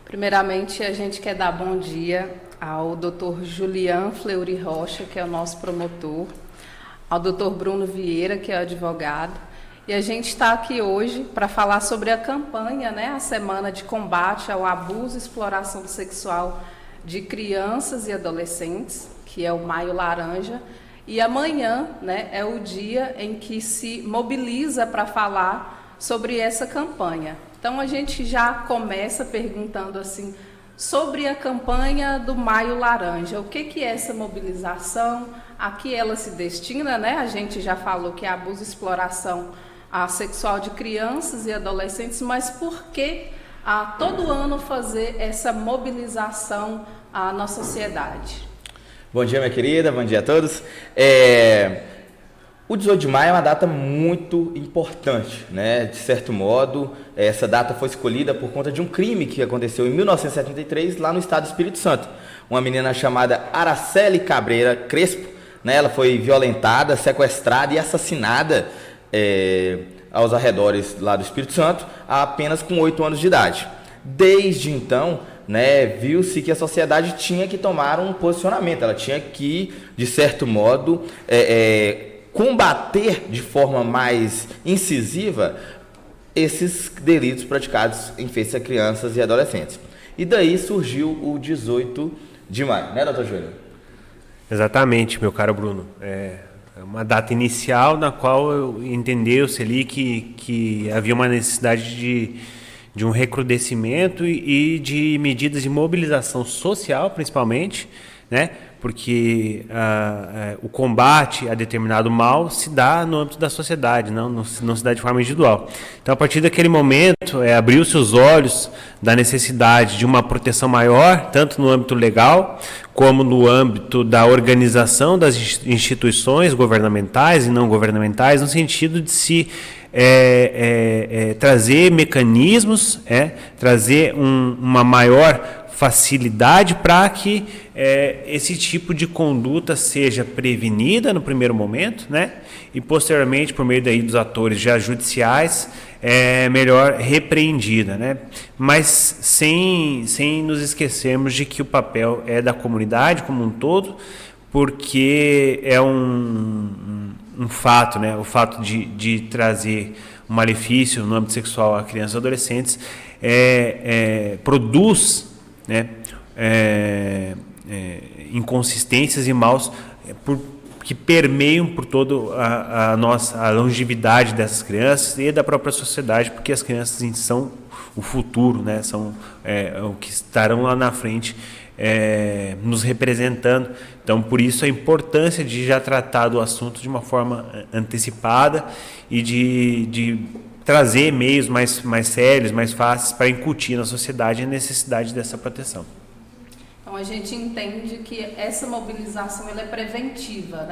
Primeiramente, a gente quer dar bom dia ao Dr. Julian Fleury Rocha, que é o nosso promotor, ao Dr. Bruno Vieira, que é o advogado, e a gente está aqui hoje para falar sobre a campanha, a Semana de Combate ao Abuso e Exploração Sexual de Crianças e Adolescentes, que é o Maio Laranja, e amanhã, é o dia em que se mobiliza para falar sobre essa campanha. Então, a gente já começa perguntando assim, sobre a campanha do Maio Laranja. O que é essa mobilização? A que ela se destina, A gente já falou que é abuso e exploração sexual de crianças e adolescentes, mas por que todo ano fazer essa mobilização na sociedade? Bom dia, minha querida, bom dia a todos. O 18 de maio é uma data muito importante, De certo modo, essa data foi escolhida por conta de um crime que aconteceu em 1973 lá no estado do Espírito Santo. Uma menina chamada Araceli Cabreira Crespo, ela foi violentada, sequestrada e assassinada aos arredores lá do Espírito Santo, apenas com 8 anos de idade. Desde então, viu-se que a sociedade tinha que tomar um posicionamento, ela tinha que, de certo modo, combater de forma mais incisiva esses delitos praticados em face a crianças e adolescentes. E daí surgiu o 18 de maio, doutor Júlio? Exatamente, meu caro Bruno. É uma data inicial na qual entendeu-se ali que havia uma necessidade de um recrudescimento e de medidas de mobilização social, principalmente, porque o combate a determinado mal se dá no âmbito da sociedade, não se dá de forma individual. Então, a partir daquele momento, abriu-se os olhos da necessidade de uma proteção maior, tanto no âmbito legal, como no âmbito da organização das instituições governamentais e não governamentais, no sentido de se trazer mecanismos, trazer uma maior facilidade para que esse tipo de conduta seja prevenida no primeiro momento, e posteriormente, por meio daí dos atores já judiciais, melhor repreendida, mas sem nos esquecermos de que o papel é da comunidade como um todo, porque é um fato, o fato de trazer um malefício no âmbito sexual a crianças e adolescentes produz inconsistências e maus que permeiam por toda a longevidade dessas crianças e da própria sociedade, porque as crianças são o futuro, são o que estarão lá na frente nos representando. Então, por isso a importância de já tratar do assunto de uma forma antecipada e de trazer meios mais sérios, mais fáceis para incutir na sociedade a necessidade dessa proteção. Então, a gente entende que essa mobilização ela é preventiva,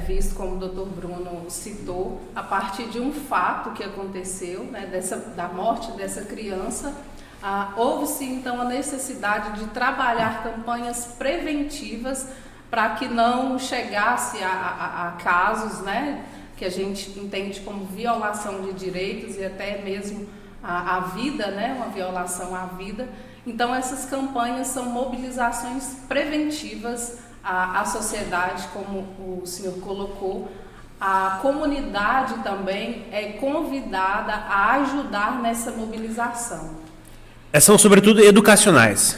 visto como o Dr. Bruno citou, a partir de um fato que aconteceu, da morte dessa criança, houve-se então a necessidade de trabalhar campanhas preventivas para que não chegasse a casos, que a gente entende como violação de direitos e até mesmo a vida, uma violação à vida. Então, essas campanhas são mobilizações preventivas à sociedade, como o senhor colocou. A comunidade também é convidada a ajudar nessa mobilização. São, sobretudo, educacionais.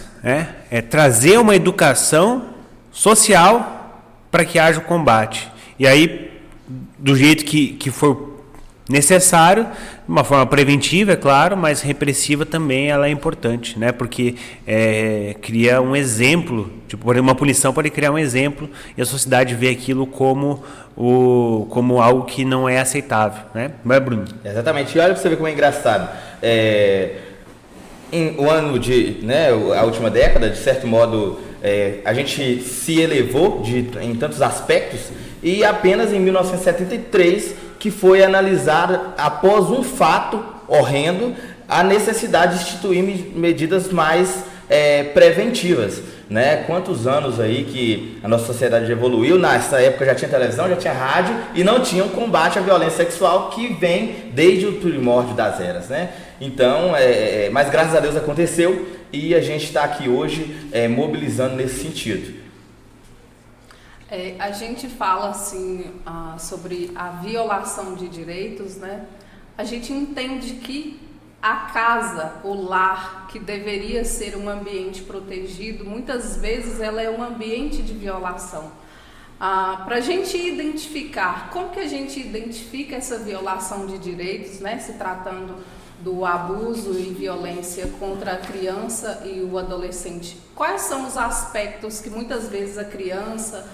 É trazer uma educação social para que haja o combate. E aí, do jeito que for necessário, de uma forma preventiva, é claro, mas repressiva também ela é importante, porque cria um exemplo, uma punição pode criar um exemplo e a sociedade vê aquilo como algo que não é aceitável, não é, Bruno? Exatamente, e olha para você ver como é engraçado. O ano a última década, de certo modo, a gente se elevou em tantos aspectos, e apenas em 1973 que foi analisar, após um fato horrendo, a necessidade de instituir medidas mais preventivas, né? Quantos anos aí que a nossa sociedade evoluiu, nessa época já tinha televisão, já tinha rádio e não tinha um combate à violência sexual que vem desde o primórdio das eras, né? Então, mas graças a Deus aconteceu e a gente está aqui hoje mobilizando nesse sentido. A gente fala assim sobre a violação de direitos, né? A gente entende que a casa, o lar, que deveria ser um ambiente protegido, muitas vezes ela é um ambiente de violação. Para a gente identificar, como que a gente identifica essa violação de direitos, né? Se tratando do abuso e violência contra a criança e o adolescente, quais são os aspectos que muitas vezes a criança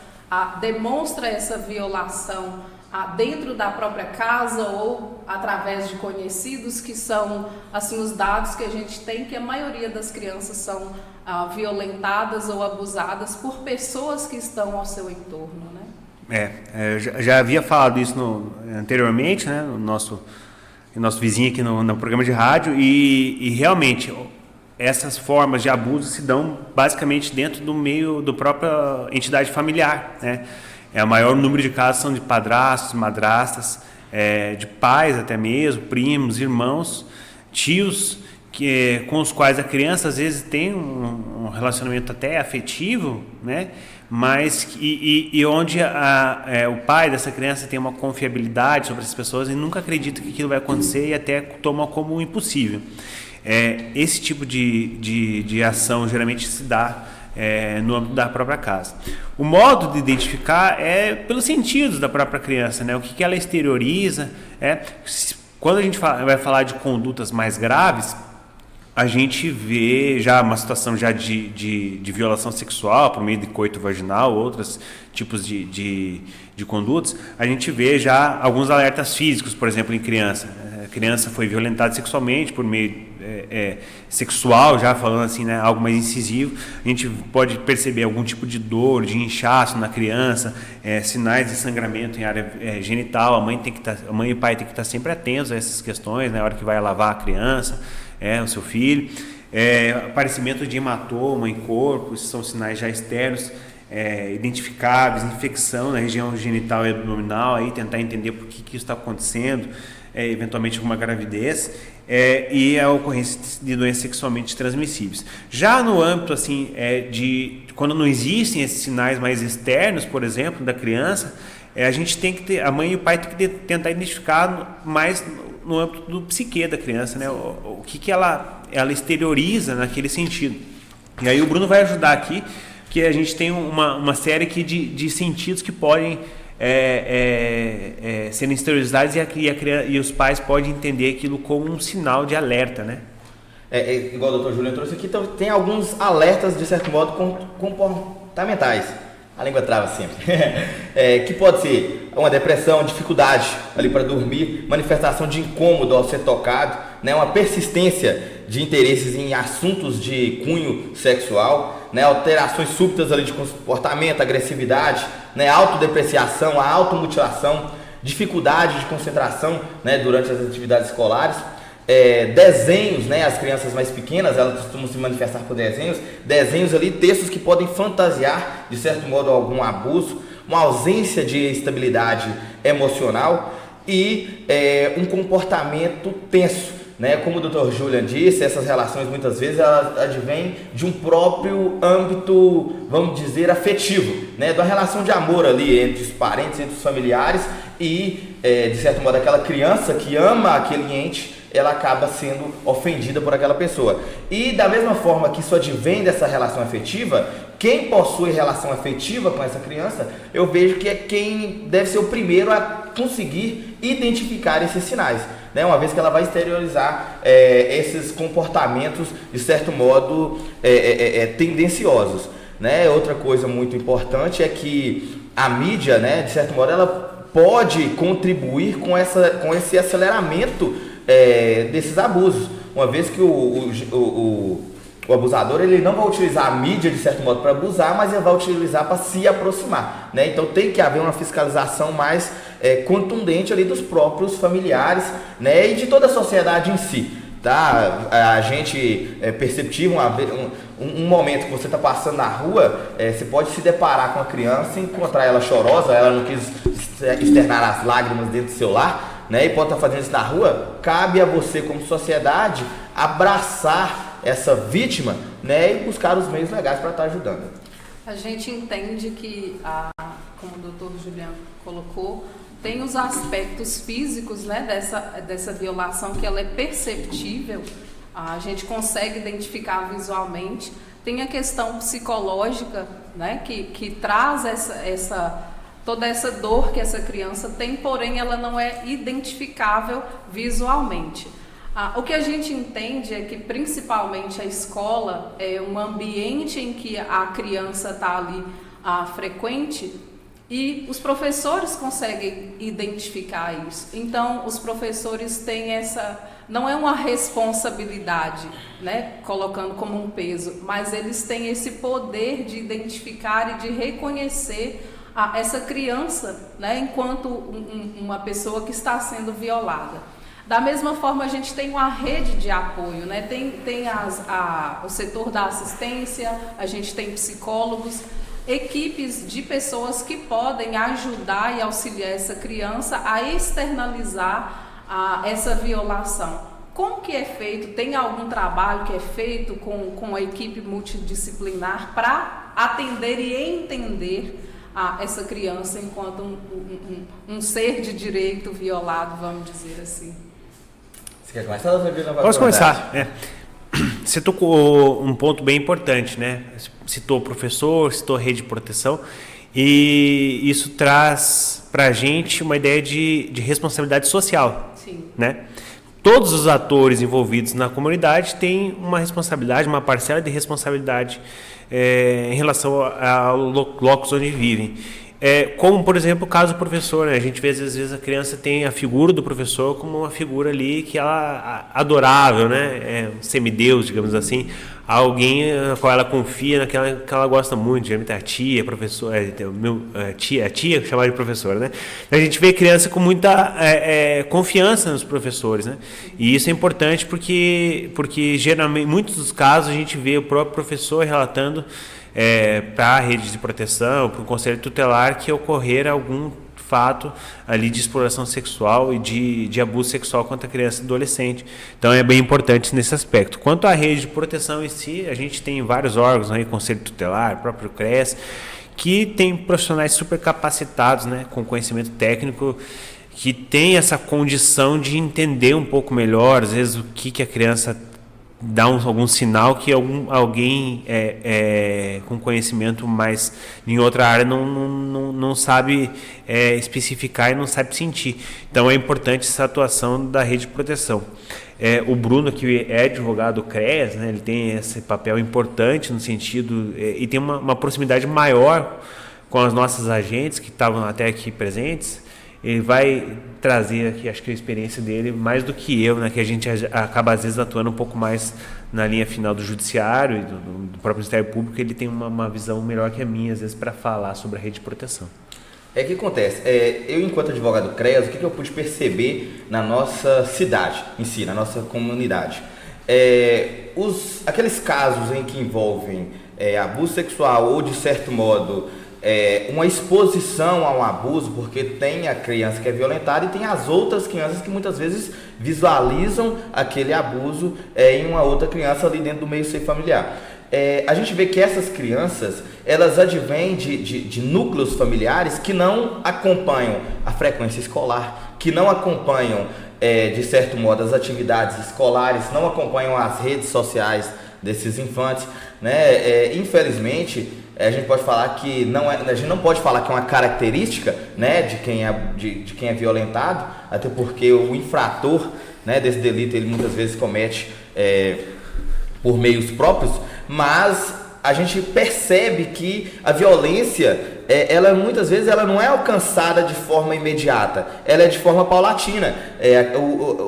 demonstra essa violação dentro da própria casa ou através de conhecidos, que são assim os dados que a gente tem, que a maioria das crianças são violentadas ou abusadas por pessoas que estão ao seu entorno, né? Eu já havia falado isso anteriormente, né, no nosso vizinho aqui no programa de rádio, e realmente essas formas de abuso se dão basicamente dentro do meio da própria entidade familiar, né? O maior número de casos são de padrastos, madrastas, de pais até mesmo, primos, irmãos, tios, com os quais a criança às vezes tem um relacionamento até afetivo, né? Mas onde o pai dessa criança tem uma confiabilidade sobre as pessoas e nunca acredita que aquilo vai acontecer e até toma como impossível. Esse tipo de ação geralmente se dá no âmbito da própria casa. O modo de identificar é pelos sentidos da própria criança, né? O que ela exterioriza. Quando a gente vai falar de condutas mais graves, a gente vê já uma situação já de violação sexual por meio de coito vaginal, outros tipos de condutas. A gente vê já alguns alertas físicos, por exemplo, em criança. A criança foi violentada sexualmente por meio sexual, já falando assim, né, algo mais incisivo. A gente pode perceber algum tipo de dor, de inchaço na criança, sinais de sangramento em área genital. A mãe e o pai tem que estar sempre atentos a essas questões, na hora que vai lavar a criança, o seu filho. Aparecimento de hematoma em corpo, esses são sinais já externos, identificáveis, infecção na região genital e abdominal, aí tentar entender por que isso está acontecendo, eventualmente uma gravidez, e a ocorrência de doenças sexualmente transmissíveis. Já no âmbito assim, quando não existem esses sinais mais externos, por exemplo, da criança, a gente tem que a mãe e o pai tem que tentar identificar mais no âmbito do psique da criança, né? O que ela exterioriza naquele sentido. E aí o Bruno vai ajudar aqui, que a gente tem uma série aqui de sentidos que podem serem exteriorizados e os pais podem entender aquilo como um sinal de alerta, né? Igual o Dr. Juliano trouxe aqui, então tem alguns alertas, de certo modo, comportamentais. A língua trava sempre. Que pode ser uma depressão, dificuldade ali para dormir, manifestação de incômodo ao ser tocado, né? Uma persistência de interesses em assuntos de cunho sexual, né? Alterações súbitas ali de comportamento, agressividade, né? Autodepreciação, a automutilação, dificuldade de concentração, né? Durante as atividades escolares. Desenhos, né? As crianças mais pequenas, elas costumam se manifestar por desenhos ali, textos que podem fantasiar, de certo modo, algum abuso, uma ausência de estabilidade emocional e um comportamento tenso, né? Como o Dr. Julian disse, essas relações muitas vezes elas advêm de um próprio âmbito, vamos dizer, afetivo, né? Da relação de amor ali entre os parentes, entre os familiares e, de certo modo, aquela criança que ama aquele ente, ela acaba sendo ofendida por aquela pessoa. E da mesma forma que isso advém dessa relação afetiva, quem possui relação afetiva com essa criança, eu vejo que é quem deve ser o primeiro a conseguir identificar esses sinais, né? Uma vez que ela vai exteriorizar esses comportamentos, de certo modo, tendenciosos, né? Outra coisa muito importante é que a mídia, né, de certo modo, ela pode contribuir com esse aceleramento desses abusos, uma vez que o abusador ele não vai utilizar a mídia de certo modo para abusar, mas ele vai utilizar para se aproximar, né? Então tem que haver uma fiscalização mais contundente ali dos próprios familiares, né? E de toda a sociedade em si, tá? A gente perceptivo, um momento que você está passando na rua, você pode se deparar com a criança e encontrar ela chorosa, ela não quis externar as lágrimas dentro do seu lar, né? E pode estar fazendo isso na rua. Cabe a você, como sociedade, abraçar essa vítima, né? E buscar os meios legais para estar ajudando. A gente entende que, como o doutor Juliano colocou, tem os aspectos físicos, né, dessa violação, que ela é perceptível, a gente consegue identificar visualmente. Tem a questão psicológica, né, que traz toda essa dor que essa criança tem, porém ela não é identificável visualmente. O que a gente entende é que principalmente a escola é um ambiente em que a criança está ali frequente, e os professores conseguem identificar isso. Então, os professores têm não é uma responsabilidade, né, colocando como um peso, mas eles têm esse poder de identificar e de reconhecer essa criança, né, enquanto uma pessoa que está sendo violada. Da mesma forma, a gente tem uma rede de apoio, né? Tem o setor da assistência, a gente tem psicólogos, equipes de pessoas que podem ajudar e auxiliar essa criança a externalizar essa violação. Como que é feito? Tem algum trabalho que é feito com a equipe multidisciplinar para atender e entender essa criança enquanto um ser de direito violado, vamos dizer assim? Você quer começar? Posso começar? Você tocou um ponto bem importante, né? Citou o professor, citou a rede de proteção, e isso traz para a gente uma ideia de responsabilidade social. Sim. Né? Todos os atores envolvidos na comunidade têm uma responsabilidade, uma parcela de responsabilidade em relação ao locus onde vivem. Como, por exemplo, o caso do professor, né? A gente vê, às vezes, a criança tem a figura do professor como uma figura ali que ela adorável, né? Um semideus, digamos assim, alguém na qual ela confia, naquela que ela gosta muito, geralmente a tia, professor, a tia chamada de professora, né? A gente vê a criança com muita confiança nos professores, né? E isso é importante porque geralmente, em muitos dos casos, a gente vê o próprio professor relatando para a rede de proteção, para o conselho tutelar, que ocorrer algum fato ali de exploração sexual e de abuso sexual contra a criança e adolescente. Então é bem importante nesse aspecto. Quanto à rede de proteção em si, a gente tem vários órgãos, aí, conselho tutelar, próprio CRES, que tem profissionais super capacitados, né, com conhecimento técnico, que tem essa condição de entender um pouco melhor, às vezes, o que a criança dá algum sinal que alguém com conhecimento mais em outra área não sabe especificar e não sabe sentir. Então é importante essa atuação da rede de proteção. O Bruno, que é advogado do CRES, né, ele tem esse papel importante no sentido e tem uma proximidade maior com as nossas agentes que estavam até aqui presentes. Ele vai trazer aqui, acho que a experiência dele, mais do que eu, né, que a gente acaba às vezes atuando um pouco mais na linha final do judiciário e do próprio Ministério Público. Ele tem uma visão melhor que a minha, às vezes, para falar sobre a rede de proteção. O que acontece? Eu, enquanto advogado do CREAS, o que eu pude perceber na nossa cidade em si, na nossa comunidade? Aqueles casos em que envolvem abuso sexual ou, de certo modo, uma exposição a um abuso, porque tem a criança que é violentada e tem as outras crianças que muitas vezes visualizam aquele abuso em uma outra criança ali dentro do meio seio familiar. A gente vê que essas crianças, elas advêm de núcleos familiares que não acompanham a frequência escolar, que não acompanham, de certo modo, as atividades escolares, não acompanham as redes sociais desses infantes, né? Infelizmente, a gente pode falar que a gente não pode falar que é uma característica, né, de quem é violentado, até porque o infrator, né, desse delito, ele muitas vezes comete por meios próprios, mas a gente percebe que a violência, ela muitas vezes ela não é alcançada de forma imediata, ela é de forma paulatina.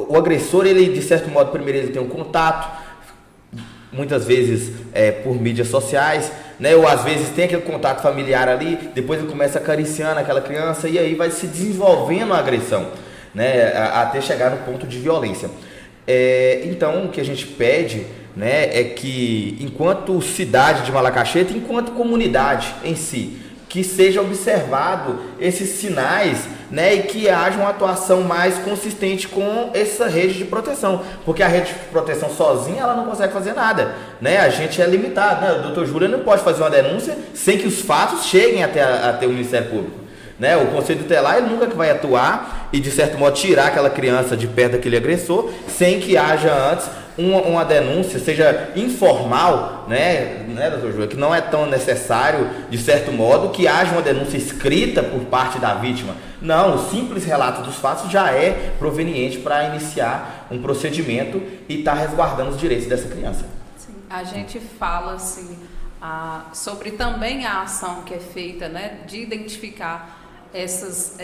O agressor, ele, de certo modo, primeiro ele tem um contato, muitas vezes por mídias sociais, né? Ou às vezes tem aquele contato familiar ali, depois ele começa acariciando aquela criança e aí vai se desenvolvendo a agressão, né? Até chegar no ponto de violência. Então, o que a gente pede, né, é que, enquanto cidade de Malacaxeta, enquanto comunidade em si, que seja observado esses sinais, né, e que haja uma atuação mais consistente com essa rede de proteção, porque a rede de proteção sozinha ela não consegue fazer nada, né? A gente é limitado, né? O Dr. Júlio não pode fazer uma denúncia sem que os fatos cheguem até o Ministério Público, né? O Conselho Tutelar ele nunca vai atuar e de certo modo tirar aquela criança de perto daquele agressor sem que haja antes uma denúncia, seja informal, né, doutor Júlio, que não é tão necessário, de certo modo, que haja uma denúncia escrita por parte da vítima. Não, o simples relato dos fatos já é proveniente para iniciar um procedimento e estar resguardando os direitos dessa criança. Sim, a gente fala assim, sobre também a ação que é feita, né, de identificar essas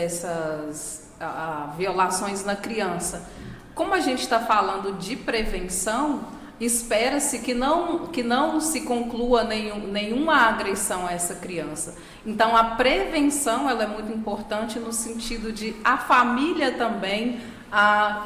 violações na criança. Como a gente está falando de prevenção, espera-se que não se conclua nenhuma agressão a essa criança. Então, a prevenção ela é muito importante no sentido de a família também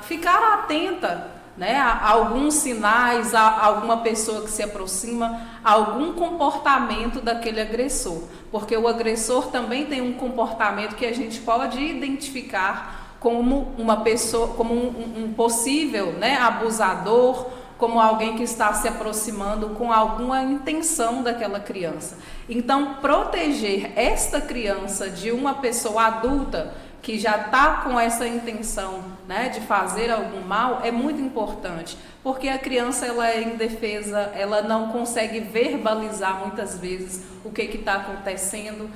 ficar atenta, né, a alguns sinais, a alguma pessoa que se aproxima, a algum comportamento daquele agressor. Porque o agressor também tem um comportamento que a gente pode identificar como uma pessoa, como um possível, né, abusador, como alguém que está se aproximando com alguma intenção daquela criança. Então, proteger esta criança de uma pessoa adulta que já está com essa intenção, né, de fazer algum mal é muito importante, porque a criança ela é indefesa, ela não consegue verbalizar muitas vezes o que está acontecendo.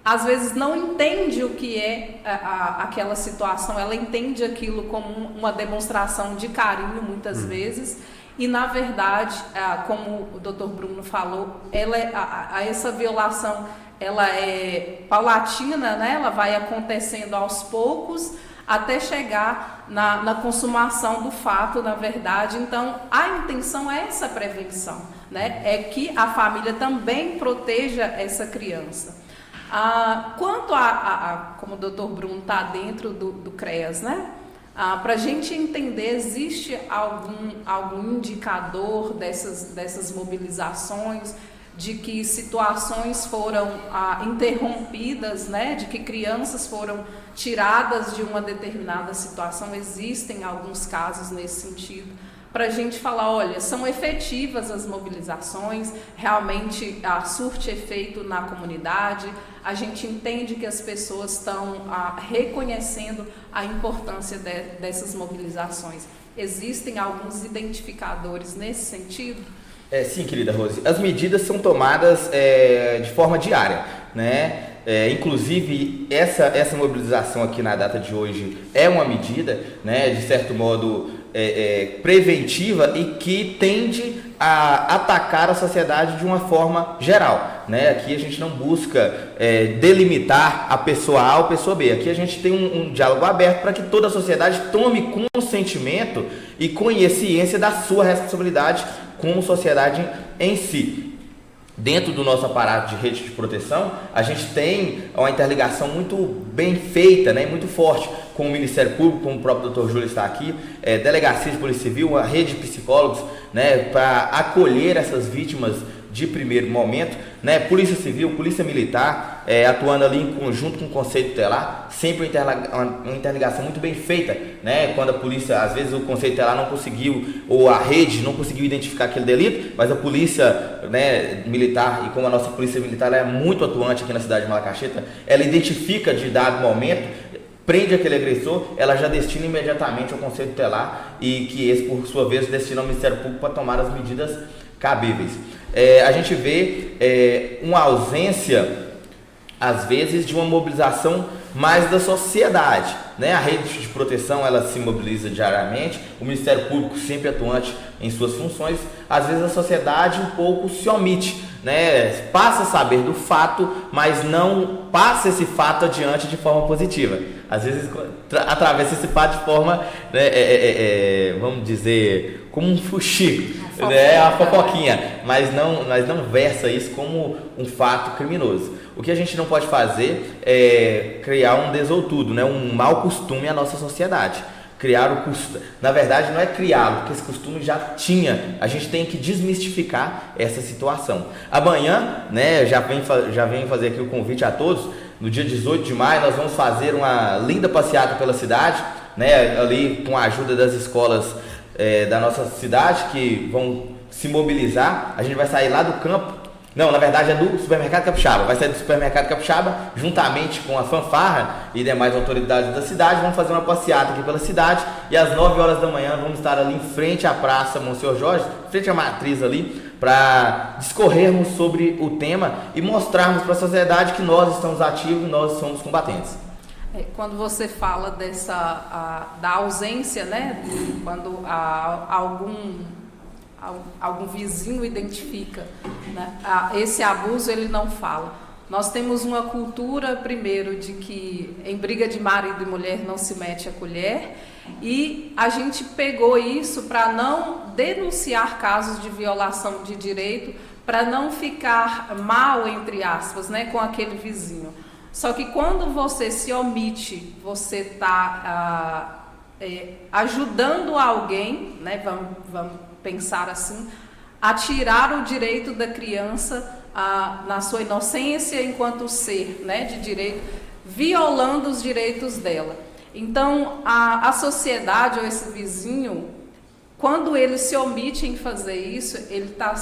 Às vezes não entende o que é aquela situação, ela entende aquilo como uma demonstração de carinho muitas vezes, e na verdade, como o Dr. Bruno falou, essa violação ela é paulatina, né? Ela vai acontecendo aos poucos até chegar na consumação do fato, na verdade. Então, a intenção é essa prevenção, né? É que a família também proteja essa criança. Quanto como o Dr. Bruno está dentro do CREAS, né? Para a gente entender, existe algum indicador dessas mobilizações, de que situações foram interrompidas, né? De que crianças foram tiradas de uma determinada situação? Existem alguns casos nesse sentido. Para a gente falar, olha, são efetivas as mobilizações, realmente surte efeito na comunidade, a gente entende que as pessoas estão reconhecendo a importância dessas mobilizações. Existem alguns identificadores nesse sentido? Sim, querida Rose. As medidas são tomadas de forma diária, né? Inclusive, essa mobilização aqui na data de hoje é uma medida, né, de certo modo, preventiva e que tende a atacar a sociedade de uma forma geral, né? Aqui a gente não busca delimitar a pessoa A ou a pessoa B. Aqui a gente tem um diálogo aberto para que toda a sociedade tome consentimento e consciência da sua responsabilidade como sociedade em si. Dentro do nosso aparato de rede de proteção, a gente tem uma interligação muito bem feita, né, muito forte com o Ministério Público, como o próprio Dr. Júlio está aqui, Delegacia de Polícia Civil, a rede de psicólogos, né, para acolher essas vítimas de primeiro momento, né, Polícia Civil, Polícia Militar, atuando ali em conjunto com o Conselho Tutelar, sempre uma interligação muito bem feita, né, quando a polícia, às vezes o Conselho Tutelar não conseguiu, ou a rede não conseguiu identificar aquele delito, mas a Polícia, né, Militar, e como a nossa Polícia Militar é muito atuante aqui na cidade de Malacaxeta, ela identifica de dado momento, prende aquele agressor, ela já destina imediatamente ao Conselho Tutelar e que esse, por sua vez, destina ao Ministério Público para tomar as medidas cabíveis. A gente vê uma ausência, às vezes, de uma mobilização mais da sociedade, né? A rede de proteção ela se mobiliza diariamente, o Ministério Público sempre atuante em suas funções, às vezes a sociedade um pouco se omite, né? Passa a saber do fato, mas não passa esse fato adiante de forma positiva. Às vezes atravessa esse fato de forma, né, vamos dizer, como um fuxico, né, uma fofoquinha, mas não versa isso como um fato criminoso. O que a gente não pode fazer é criar um desoutudo, né, um mau costume à nossa sociedade. criar o costume. Na verdade, não é criá-lo, porque esse costume já tinha. A gente tem que desmistificar essa situação. Amanhã, né, já venho fazer aqui o convite a todos. No dia 18 de maio, nós vamos fazer uma linda passeata pela cidade, né, ali com a ajuda das escolas da nossa cidade, que vão se mobilizar. A gente vai sair lá do campo. Não, na verdade é do Supermercado Capixaba. Vai sair do Supermercado Capixaba, juntamente com a fanfarra e demais autoridades da cidade. Vamos fazer uma passeata aqui pela cidade. E às 9 horas da manhã vamos estar ali em frente à Praça Monsenhor Jorge, frente à matriz ali, para discorrermos sobre o tema e mostrarmos para a sociedade que nós estamos ativos e nós somos combatentes. Quando você fala da ausência, né? Quando algum vizinho identifica, né, esse abuso, ele não fala. Nós temos uma cultura, primeiro, de que em briga de marido e mulher não se mete a colher, e a gente pegou isso para não denunciar casos de violação de direito, para não ficar mal, entre aspas, né, com aquele vizinho. Só que quando você se omite, você está ajudando alguém, né, vamos pensar assim, a tirar o direito da criança na sua inocência enquanto ser, né, de direito, violando os direitos dela. Então, a sociedade ou esse vizinho, quando ele se omite em fazer isso, ele está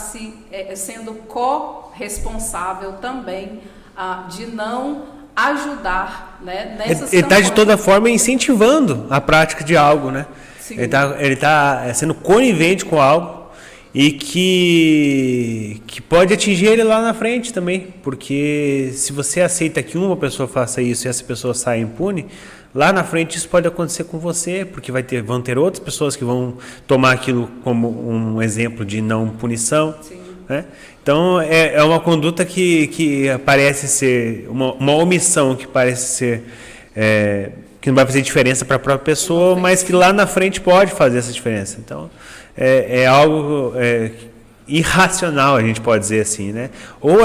sendo corresponsável também de não ajudar, né, nessas Ele está de campanhas. toda forma incentivando a prática de algo, né? Sim. Ele tá sendo conivente com algo e que pode atingir ele lá na frente também, porque se você aceita que uma pessoa faça isso e essa pessoa saia impune, lá na frente isso pode acontecer com você, porque vão ter outras pessoas que vão tomar aquilo como um exemplo de não punição. Sim. Né? Então é uma conduta que parece ser uma omissão, que parece ser que não vai fazer diferença para a própria pessoa, mas que lá na frente pode fazer essa diferença. Então é algo irracional, a gente pode dizer assim, né? Ou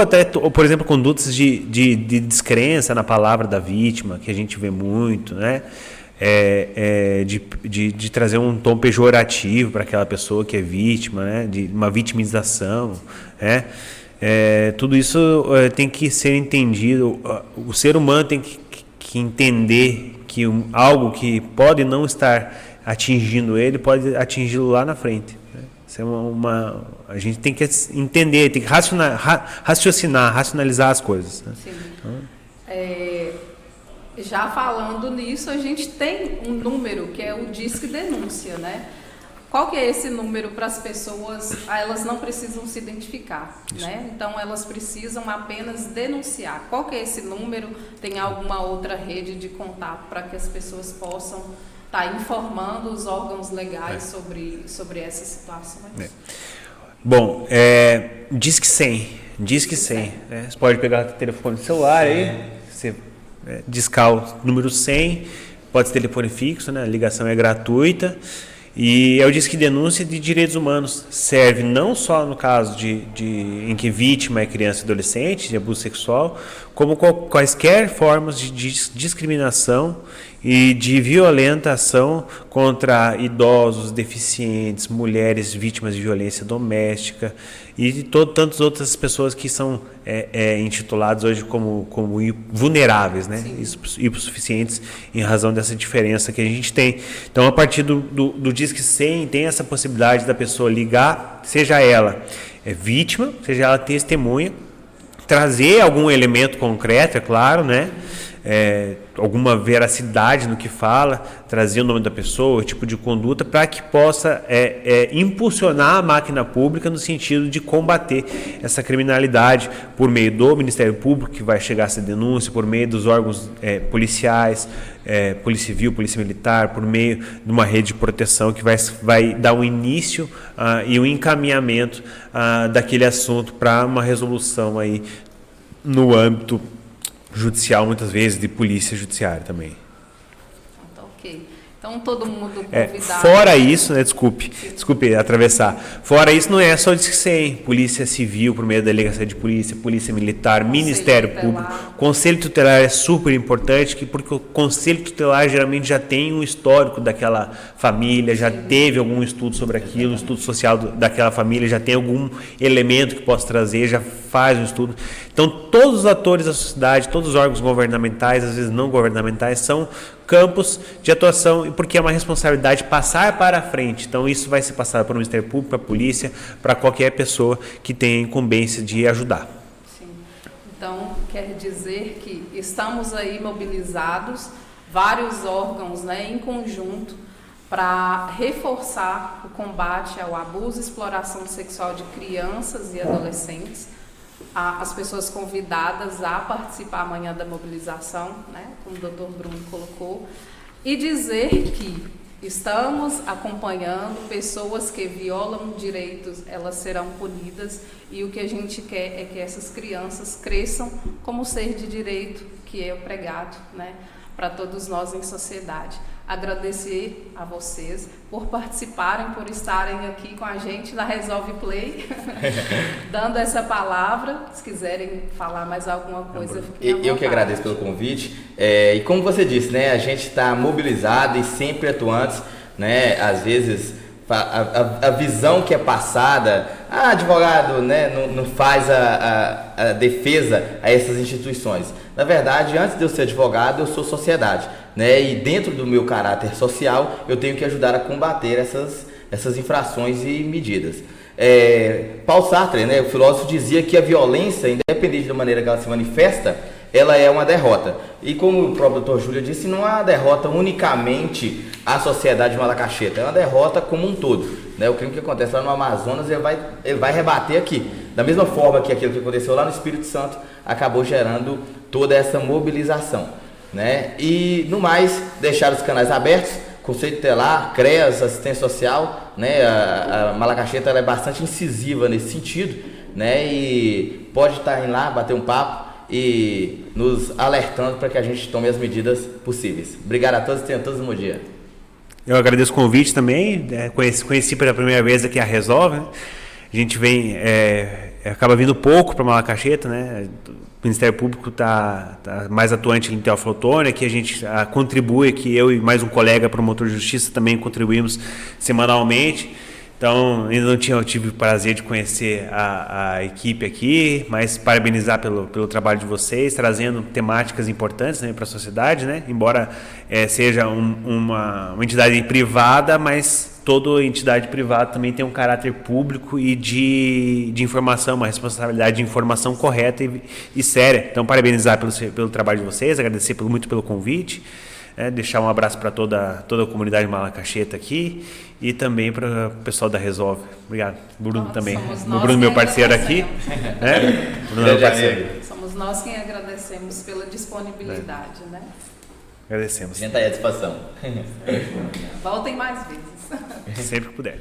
por exemplo, condutas de descrença na palavra da vítima, que a gente vê muito, né? De trazer um tom pejorativo para aquela pessoa que é vítima, né? De uma vitimização, né? Tudo isso tem que ser entendido. O ser humano tem que entender que algo que pode não estar atingindo ele pode atingi-lo lá na frente, né? Isso a gente tem que entender, tem que raciocinar, racionalizar as coisas, né? Sim. Já falando nisso, a gente tem um número que é o Disque Denúncia, né? Qual que é esse número para as pessoas? Elas não precisam se identificar, né? Então elas precisam apenas denunciar. Qual que é esse número? Tem alguma outra rede de contato para que as pessoas possam estar informando os órgãos legais sobre essas situações? Bom, Disque 100, Disque 100. Né? Você pode pegar o telefone celular aí, você discar o número 100, pode ser telefone fixo, né? A ligação é gratuita. E é o Disque Denúncia de Direitos Humanos. Serve não só no caso em que vítima é criança e adolescente, de abuso sexual, como quaisquer formas de discriminação e de violentação contra idosos, deficientes, mulheres vítimas de violência doméstica e de tantas outras pessoas que são intituladas hoje como vulneráveis, né? Hipossuficientes em razão dessa diferença que a gente tem. Então, a partir do Disque 100, tem essa possibilidade da pessoa ligar, seja ela vítima, seja ela testemunha, trazer algum elemento concreto, é claro, né? Alguma veracidade no que fala, trazer o nome da pessoa, o tipo de conduta, para que possa impulsionar a máquina pública no sentido de combater essa criminalidade por meio do Ministério Público, que vai chegar essa denúncia, por meio dos órgãos policiais, Polícia Civil, Polícia Militar, por meio de uma rede de proteção que vai dar um início e um encaminhamento daquele assunto para uma resolução aí no âmbito judicial, muitas vezes, de polícia judiciária também. Então, ok. Então, todo mundo convidado. Fora isso, né, desculpe atravessar. Fora isso, não é só Disque 100, Polícia Civil, por meio da Delegacia de Polícia, Polícia Militar, Ministério Público. Conselho Tutelar é super importante, porque o Conselho Tutelar geralmente já tem um histórico daquela família, já teve algum estudo sobre aquilo, um estudo social daquela família, já tem algum elemento que possa trazer, já faz um estudo. Então, todos os atores da sociedade, todos os órgãos governamentais, às vezes não governamentais, são campos de atuação, porque é uma responsabilidade passar para a frente. Então, isso vai ser passado para o Ministério Público, para a polícia, para qualquer pessoa que tenha incumbência de ajudar. Sim. Então, quer dizer que estamos aí mobilizados, vários órgãos, né, em conjunto, para reforçar o combate ao abuso e exploração sexual de crianças e adolescentes. As pessoas convidadas a participar amanhã da mobilização, né, como o doutor Bruno colocou, e dizer que estamos acompanhando pessoas que violam direitos, elas serão punidas, e o que a gente quer é que essas crianças cresçam como ser de direito que é pregado, né, para todos nós em sociedade. Agradecer a vocês por participarem, por estarem aqui com a gente na Resolve Play, dando essa palavra. Se quiserem falar mais alguma coisa, fiquem à vontade. Eu que agradeço pelo convite. E como você disse, né, a gente está mobilizado e sempre atuantes, né, às vezes a visão que é passada, advogado, né, não faz a defesa a essas instituições. Na verdade, antes de eu ser advogado, eu sou sociedade, né, e dentro do meu caráter social, eu tenho que ajudar a combater essas infrações e medidas. Paul Sartre, né, o filósofo, dizia que a violência, independente da maneira que ela se manifesta, ela é uma derrota. E como o próprio Dr. Júlia disse, não é uma derrota unicamente à sociedade de Malacacheta, é uma derrota como um todo, né? O crime que acontece lá no Amazonas, ele vai rebater aqui. Da mesma forma que aquilo que aconteceu lá no Espírito Santo acabou gerando toda essa mobilização, né? E, no mais, deixar os canais abertos, Conselho Tutelar, CREAS, assistência social, né? A Malacacheta, ela é bastante incisiva nesse sentido, né? E pode estar indo lá, bater um papo e nos alertando para que a gente tome as medidas possíveis. Obrigado a todos e tenham todos um bom dia. Eu agradeço o convite também, conheci pela primeira vez aqui a Resolve, né? A gente vem, acaba vindo pouco para Malacacheta, né? O Ministério Público está mais atuante em Teófilo Otoni, que a gente contribui, que eu e mais um colega promotor de justiça também contribuímos semanalmente. Então, ainda não tive o prazer de conhecer a equipe aqui, mas parabenizar pelo trabalho de vocês, trazendo temáticas importantes, né, para a sociedade, né? Embora seja uma entidade privada, mas toda entidade privada também tem um caráter público e de informação, uma responsabilidade de informação correta e séria. Então, parabenizar pelo trabalho de vocês, agradecer muito pelo convite. Deixar um abraço para toda a comunidade Malacacheta aqui e também para o pessoal da Resolve. Obrigado. Bruno também. O Bruno, meu parceiro aqui. Bruno, meu parceiro. Somos nós quem agradecemos pela disponibilidade, né? Agradecemos. A gente está aí à disposição. Voltem mais vezes. Sempre que puder.